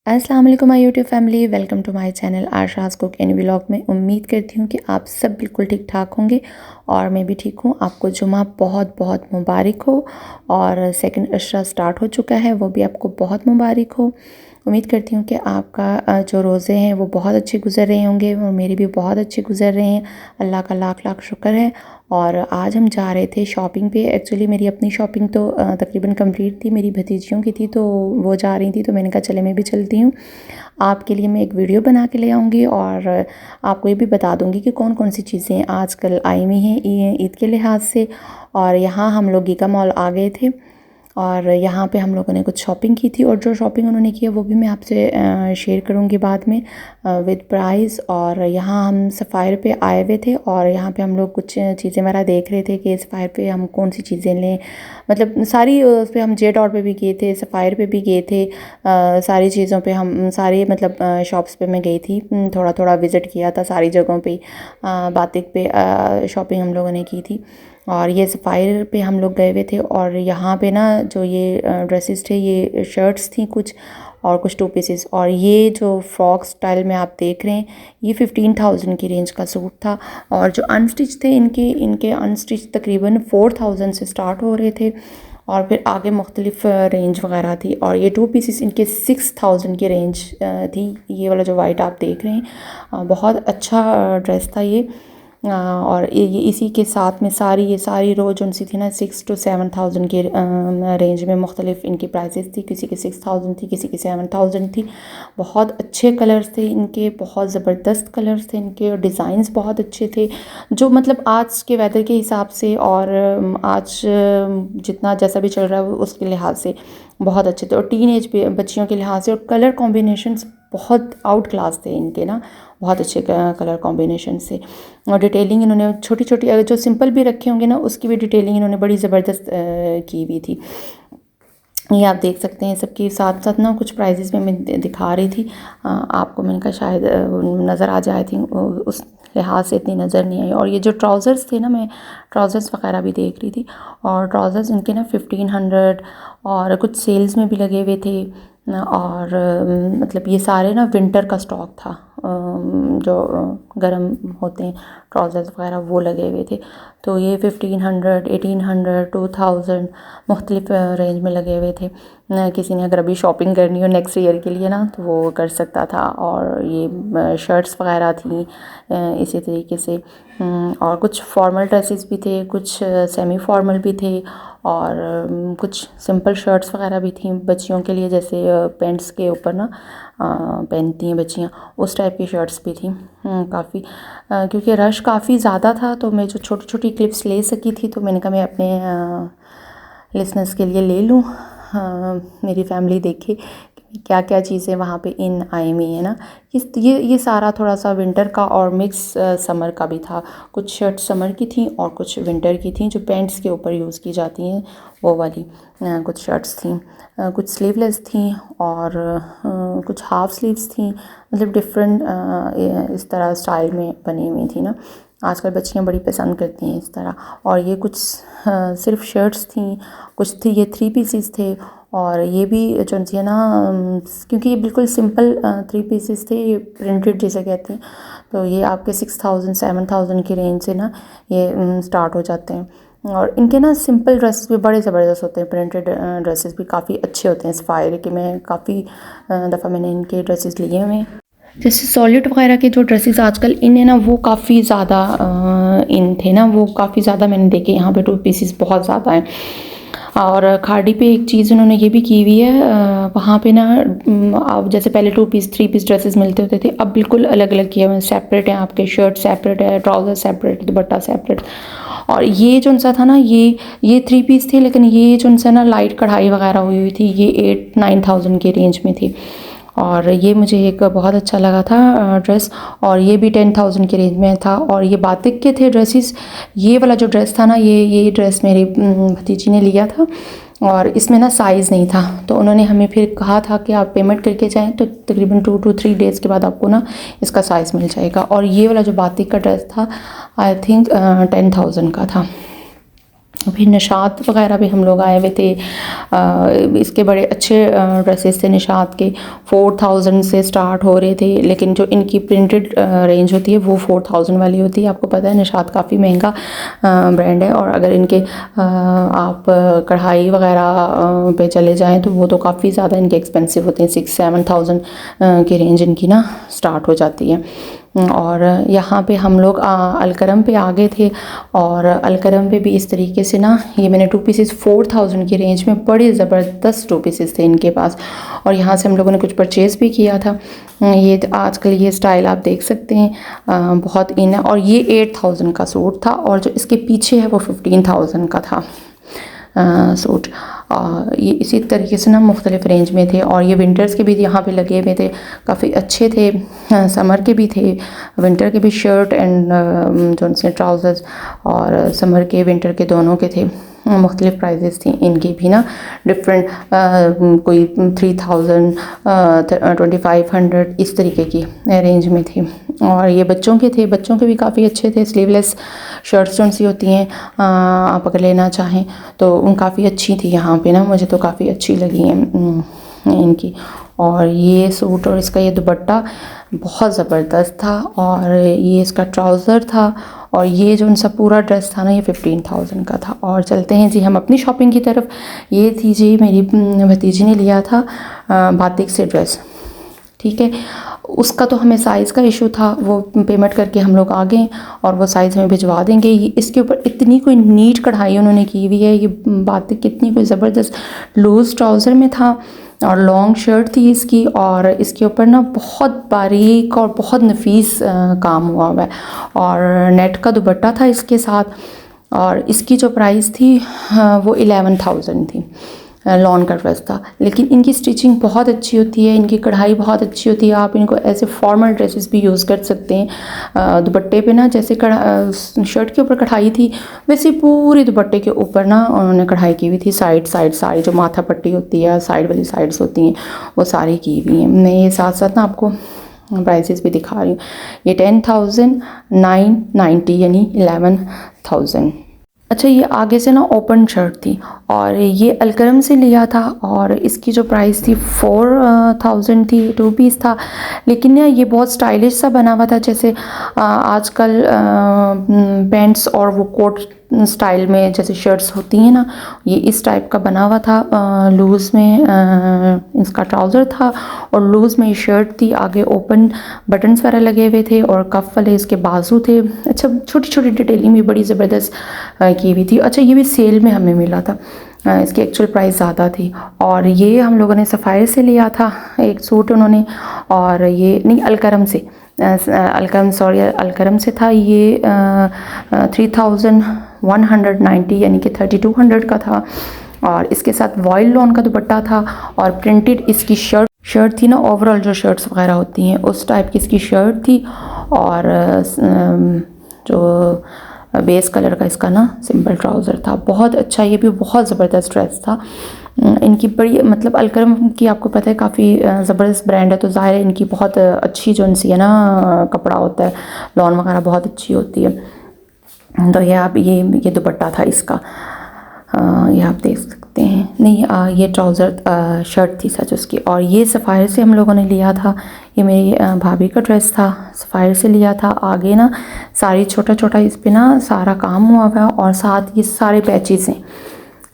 अस्सलाम वालेकुम my YouTube family, welcome to my channel Asha's cook and vlog में। उम्मीद करती हूँ कि आप सब बिल्कुल ठीक ठाक होंगे और मैं भी ठीक हूँ। आपको जुमा बहुत बहुत मुबारक हो और सेकंड अशरा स्टार्ट हो चुका है, वो भी आपको बहुत मुबारक हो। उम्मीद करती हूँ कि आपका जो रोज़े हैं वो बहुत अच्छे गुजर रहे होंगे और मेरे भी बहुत अच्छे गुजर रहे हैं। अल्लाह का लाख लाख शुक्र है। और आज हम जा रहे थे शॉपिंग पे। एक्चुअली मेरी अपनी शॉपिंग तो तकरीबन कंप्लीट थी, मेरी भतीजियों की थी, तो वो जा रही थी तो मैंने कहा चले मैं भी चलती हूँ। आपके लिए मैं एक वीडियो बना के ले आऊँगी और आपको ये भी बता दूँगी कि कौन कौन सी चीज़ें आजकल आई हुई हैं ईद के लिहाज से। और यहाँ हम लोग गीगा मॉल आ गए थे और यहाँ पे हम लोगों ने कुछ शॉपिंग की थी और जो शॉपिंग उन्होंने की है वो भी मैं आपसे शेयर करूँगी बाद में विद प्राइस। और यहाँ हम सफ़ायर पे आए हुए थे और यहाँ पे हम लोग कुछ चीज़ें वगैरह देख रहे थे कि सफ़ायर पे हम कौन सी चीज़ें लें। मतलब सारी उस पर हम जे.डॉट पे भी गए थे, सफ़ायर पे भी गए थे। सारी चीज़ों पे हम सारी मतलब शॉप्स पे मैं गई थी, थोड़ा थोड़ा विज़िट किया था सारी जगहों पे। बातिक पे शॉपिंग हम लोगों ने की थी और ये सफ़ायर पे हम लोग गए हुए थे। और यहाँ पे ना जो ये ड्रेसेस थे, ये शर्ट्स थी कुछ और कुछ टू पीसेस। और ये जो फ्रॉक स्टाइल में आप देख रहे हैं ये 15,000 की रेंज का सूट था। और जो अनस्टिच थे इनके इनके अनस्टिच तकरीबन 4,000 से स्टार्ट हो रहे थे और फिर आगे मुख्तलिफ रेंज वगैरह थी। और ये टू पीसेस इनके 6,000 की रेंज थी। ये वाला जो वाइट आप देख रहे हैं बहुत अच्छा ड्रेस था ये। और ये इसी के साथ में ये सारी रो जो सी थी ना 6 to 7,000 के रेंज में मुख्तलिफ इनकी प्राइसेस थी। किसी की 6,000 थी, किसी की 7,000 थी। बहुत अच्छे कलर्स थे इनके, बहुत ज़बरदस्त कलर्स थे इनके और डिज़ाइंस बहुत अच्छे थे जो मतलब आज के वेदर के हिसाब से और आज जितना जैसा भी चल रहा है उसके लिहाज से बहुत अच्छे थे। और टीन एज बच्चियों के लिहाज से और कलर कॉम्बिनेशंस बहुत आउट क्लास थे इनके ना, बहुत अच्छे कलर कॉम्बिनेशन से। और डिटेलिंग इन्होंने छोटी छोटी अगर जो सिंपल भी रखे होंगे ना उसकी भी डिटेलिंग इन्होंने बड़ी ज़बरदस्त की हुई थी। ये आप देख सकते हैं। सबके साथ साथ ना कुछ प्राइजेस में मैं दिखा रही थी आपको, मैंने कहा शायद नज़र आ जाए थी, उस लिहाज से इतनी नज़र नहीं आई। और ये जो ट्राउज़र्स थे ना, मैं ट्राउज़र्स वगैरह भी देख रही थी और ट्राउज़र्स इनके ना 1,500 और कुछ सेल्स में भी लगे हुए थे। और मतलब ये सारे ना विंटर का स्टॉक था, जो गर्म होते हैं ट्राउज़र्स वगैरह वो लगे हुए थे। तो ये 1,500, 1,800, 2,000 मुख्तलिफ रेंज में लगे हुए थे। किसी ने अगर अभी शॉपिंग करनी हो नेक्स्ट ईयर के लिए ना तो वो कर सकता था। और ये शर्ट्स वगैरह थी इसी तरीके से। और कुछ फॉर्मल ड्रेसेस भी थे, कुछ सेमी फॉर्मल भी थे और कुछ सिंपल शर्ट्स वगैरह भी थी बच्चियों के लिए, जैसे पेंट्स के ऊपर ना पहनती हैं बच्चियाँ, उस टाइप की शर्ट्स भी थी काफ़ी। क्योंकि रश काफ़ी ज़्यादा था तो मैं जो छोटी छोटी क्लिप्स ले सकी थी तो मैंने कहा मैं अपने लिसनर्स के लिए ले लूँ, मेरी फैमिली देखे क्या क्या चीज़ें वहाँ पे इन आई हुई है ना। ये सारा थोड़ा सा विंटर का और मिक्स समर का भी था। कुछ शर्ट समर की थी और कुछ विंटर की थी जो पैंट्स के ऊपर यूज़ की जाती हैं वो वाली। कुछ शर्ट्स थी, कुछ स्लीवलेस थी और कुछ हाफ स्लीव्स थी, मतलब डिफरेंट इस तरह स्टाइल में बनी हुई थी ना। आजकल बच्चियाँ बड़ी पसंद करती हैं इस तरह। और ये कुछ सिर्फ शर्ट्स थी, कुछ थी ये 3 पीसेस थे। और ये भी जो है ना क्योंकि ये बिल्कुल सिंपल 3 पीसेस थे, ये प्रिंटेड जिसे कहते हैं, तो ये आपके 6,000 7,000 की रेंज से ना ये स्टार्ट हो जाते हैं। और इनके ना सिंपल ड्रेसेस भी बड़े ज़बरदस्त होते हैं, प्रिंटेड ड्रेसेस भी काफ़ी अच्छे होते हैं। सफ़ायर के मैं काफ़ी दफ़ा मैंने इनके ड्रेसेस लिए हुए हैं। जैसे सॉलिड वगैरह के जो ड्रेसेस आजकल इन है ना वो काफ़ी ज़्यादा इन थे ना, वो काफ़ी ज़्यादा मैंने देखे यहाँ पे 2 पीसेस बहुत ज़्यादा हैं। और खाड़ी पे एक चीज़ उन्होंने ये भी की हुई है, वहाँ पे ना अब जैसे पहले 2 पीस 3 पीस ड्रेसेस मिलते होते थे, अब बिल्कुल अलग अलग किए हुए हैं। सेपरेट हैं आपके, शर्ट सेपरेट है, ट्राउज़र सेपरेट, दुपट्टा सेपरेट। और ये जो सा था ना ये 3 पीस थे, लेकिन ये जो सा ना लाइट कढ़ाई वगैरह हुई हुई थी, ये 8-9,000 के रेंज में थी। और ये मुझे एक बहुत अच्छा लगा था ड्रेस, और ये भी 10,000 के रेंज में था। और ये बातिक के थे ड्रेसेस। ये वाला जो ड्रेस था ना, ये ड्रेस मेरी भतीजी ने लिया था और इसमें ना साइज़ नहीं था, तो उन्होंने हमें फिर कहा था कि आप पेमेंट करके जाएं तो तकरीबन 2 to 3 डेज़ के बाद आपको ना इसका साइज़ मिल जाएगा। और ये वाला जो बातिक का ड्रेस था आई थिंक 10,000 का था। फिर निशात वगैरह भी हम लोग आए हुए थे। इसके बड़े अच्छे ड्रेसेस थे निशात के, 4000 से स्टार्ट हो रहे थे, लेकिन जो इनकी प्रिंटेड रेंज होती है वो 4000 वाली होती है। आपको पता है निशात काफ़ी महंगा ब्रांड है, और अगर इनके आप कढ़ाई वगैरह पे चले जाएं तो वो तो काफ़ी ज़्यादा इनके एक्सपेंसिव होते हैं। 6-7,000 की रेंज इनकी ना स्टार्ट हो जाती है। और यहाँ पे हम लोग अलकरम पे आ गए थे, और अलकरम पे भी इस तरीके से ना ये मैंने 2 पीसेस 4000 की रेंज में बड़े ज़बरदस्त 2 पीसेस थे इनके पास, और यहाँ से हम लोगों ने कुछ परचेज़ भी किया था। ये आजकल ये स्टाइल आप देख सकते हैं, बहुत इन है, और ये 8000 का सूट था, और जो इसके पीछे है वो 15000 का था सूट। ये इसी तरीके से ना मुख्तलिफ़ रेंज में थे, और ये विंटर्स के भी यहाँ पे लगे हुए थे, काफ़ी अच्छे थे। समर के भी थे, विंटर के भी शर्ट एंड जो उनसे ट्राउज़र्स, और समर के विंटर के दोनों के थे। मुख्तलिफ़ प्राइजेस थी इनकी भी ना, डिफरेंट कोई 3000 2500 इस तरीके की रेंज में थी। और ये बच्चों के थे, बच्चों के भी काफ़ी अच्छे थे। स्लीवलेस शर्ट्स जो सी होती हैं आप अगर लेना चाहें तो काफ़ी अच्छी थी यहाँ पे ना, मुझे तो काफ़ी अच्छी लगी हैं इनकी। और ये सूट और इसका ये दुपट्टा बहुत ज़बरदस्त था, और ये इसका ट्राउज़र था, और ये जो उनसा पूरा ड्रेस था ना ये 15000 का था। और चलते हैं जी हम अपनी शॉपिंग की तरफ। ये थी जी मेरी भतीजी ने लिया था बातिक से ड्रेस, ठीक है। उसका तो हमें साइज़ का इशू था, वो पेमेंट करके हम लोग आ गए और वो साइज़ हमें भिजवा देंगे। इसके ऊपर इतनी कोई नीट कढ़ाई उन्होंने की हुई है, ये बातिक कितनी कोई ज़बरदस्त लूज़ ट्राउज़र में था, और लॉन्ग शर्ट थी इसकी, और इसके ऊपर ना बहुत बारीक और बहुत नफीस काम हुआ है, और नेट का दुपट्टा था इसके साथ। और इसकी जो प्राइस थी वो 11000 थी। लॉन का ड्रेस था, लेकिन इनकी स्टिचिंग बहुत अच्छी होती है, इनकी कढ़ाई बहुत अच्छी होती है। आप इनको ऐसे फॉर्मल ड्रेसेस भी यूज़ कर सकते हैं। दुपट्टे पे ना जैसे शर्ट के ऊपर कढ़ाई थी, वैसे पूरे दुपट्टे के ऊपर ना उन्होंने कढ़ाई की हुई थी। साइड सारी जो माथा पट्टी होती है, साइड वाली साइड्स होती हैं, वो सारी की हुई हैं। मैं ये साथ साथ ना आपको प्राइसेस भी दिखा रही हूँ। ये 10,990 यानी 11,000। अच्छा, ये आगे से ना ओपन शर्ट थी, और ये अलकरम से लिया था, और इसकी जो प्राइस थी 4000 थी। 2 पीस था, लेकिन ना ये बहुत स्टाइलिश सा बना हुआ था, जैसे आजकल पैंट्स और वो कोट स्टाइल में जैसे शर्ट्स होती हैं ना, ये इस टाइप का बना हुआ था। लूज़ में इसका ट्राउज़र था, और लूज़ में ये शर्ट थी। आगे ओपन बटन्स वगैरह लगे हुए थे, और कफ वाले इसके बाजू थे। अच्छा, छोटी छोटी डिटेलिंग भी बड़ी ज़बरदस्त की हुई थी। अच्छा, ये भी सेल में हमें मिला था, इसकी एक्चुअल प्राइस ज़्यादा थी। और ये हम लोगों ने सफ़ायर से लिया था एक सूट उन्होंने, और ये नहीं अलकरम से, अलकरम से था। ये 3190 यानी कि 3200 का था, और इसके साथ वॉयल लॉन का दुपट्टा था, और प्रिंटेड इसकी शर्ट थी ना, ओवरऑल जो शर्ट्स वगैरह होती हैं उस टाइप की इसकी शर्ट थी, और जो बेस कलर का इसका ना सिंपल ट्राउज़र था। बहुत अच्छा, ये भी बहुत ज़बरदस्त ड्रेस था। इनकी बड़ी मतलब अलकरम की आपको पता है काफ़ी ज़बरदस्त ब्रांड है, तो ज़ाहिर है इनकी बहुत अच्छी जो इनसी है ना कपड़ा होता है, लॉन वगैरह बहुत अच्छी होती है। तो ये आप ये दुपट्टा था इसका, ये आप देख सकते हैं। नहीं, ये ट्राउज़र शर्ट थी सच उसकी। और ये सफ़ायर से हम लोगों ने लिया था, ये मेरी भाभी का ड्रेस था, सफ़ायर से लिया था। आगे ना सारी छोटा छोटा इस पे ना सारा काम हुआ हुआ, और साथ ये सारे पैचेस हैं,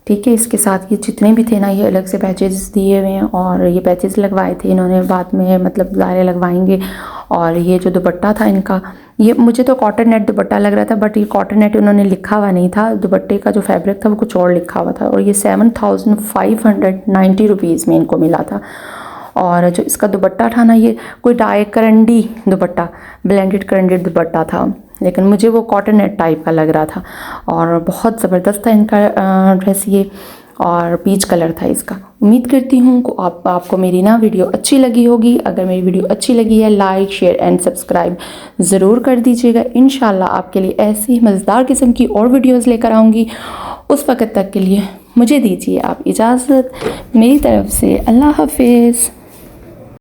ठीक है। इसके साथ ये जितने भी थे ना, ये अलग से पैचेस दिए हुए हैं, और ये पैचेस लगवाए थे इन्होंने बाद में, मतलब ज़ाहिर लगवाएंगे। और ये जो दुपट्टा था इनका, ये मुझे तो कॉटन नेट दुपट्टा लग रहा था, बट ये कॉटन नेट उन्होंने लिखा हुआ नहीं था, दुपट्टे का जो फैब्रिक था वो कुछ और लिखा हुआ था। और ये 7590 रुपीज़ में इनको मिला था। और जो इसका दुपट्टा था ना, ये कोई डाई करंडी दुपट्टा, ब्लेंडेड करंडेड दुपट्टा था, लेकिन मुझे वो कॉटन नेट टाइप का लग रहा था, और बहुत ज़बरदस्त था इनका ड्रेस ये, और पीच कलर था इसका। उम्मीद करती हूँ कि आपको मेरी ना वीडियो अच्छी लगी होगी। अगर मेरी वीडियो अच्छी लगी है, लाइक शेयर एंड सब्सक्राइब ज़रूर कर दीजिएगा। इंशाल्लाह आपके लिए ऐसी मज़ेदार किस्म की और वीडियोज़ लेकर आऊँगी। उस वक़्त तक के लिए मुझे दीजिए आप इजाज़त। मेरी तरफ से अल्लाह हाफिज़।